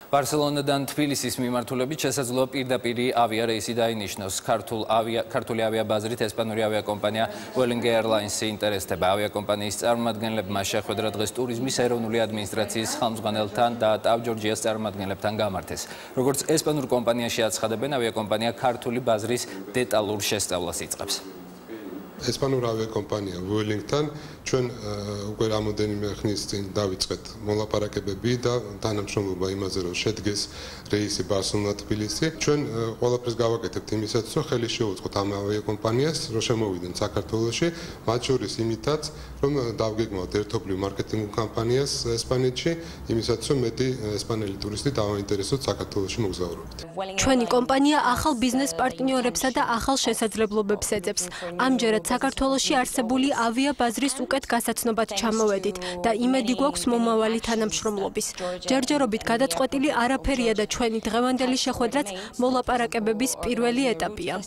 ბარსელონიდან თბილისის მიმართულებით შესაძლოა პირდაპირი ავიარეისი დაინიშნოს. ქართული ავიაბაზრით ესპანური ავიაკომპანია Vueling Airlines-ი ინტერესდება. ავიაკომპანიის წარმომადგენლებმა შეხვედრა დღეს ტურიზმის ეროვნული ადმინისტრაციის ხელმძღვანელთან და TAV Georgias წარმომადგენლებთან გამართეს. Როგორც ესპანურ კომპანიაში აცხადებენ, ავიაკომპანია ქართული ბაზრის დეტალურ შესწავლას იწყებს. ესპანურ ავიაკომპანია Vueling-თან ჩვენ უკვე რამოდენიმე ხნის წინ დავიწყეთ მოლაპარაკებები და თანამშრომლობა იმაზე, რომ შედგეს რეისი ბარსელონა-თბილისი. ჩვენ ყველაფერს გავაკეთებთ იმისათვის, რომ ხელი შევუწყოთ ამ ავიაკომპანიას, რომ შემოვიდნენ საქართველოში, მათ შორის იმითაც, რომ დავგეგმავთ ერთობლივ მარკეტინგ კამპანიას ესპანეთში, იმისათვის, რომ მეტი ესპანელი ტურისტი დავაინტერესოთ საქართველოში მოგზაურობით. ჩვენი კომპანია ახალ ბიზნეს პარტნიორებსა და ახალ შესაძლებლობებს ეძებს. ამჯერად საქართველოში არსებული ავიაბაზრის უკეთ გასაცნობად ჩამოვედით და იმედი გვაქვს მომავალი თანამშრომლობის. ჯერჯერობით გადაწყვეტილი არაფერია და ჩვენი დღევანდელი შეხვედრაც მოლაპარაკებების პირველი ეტაპია.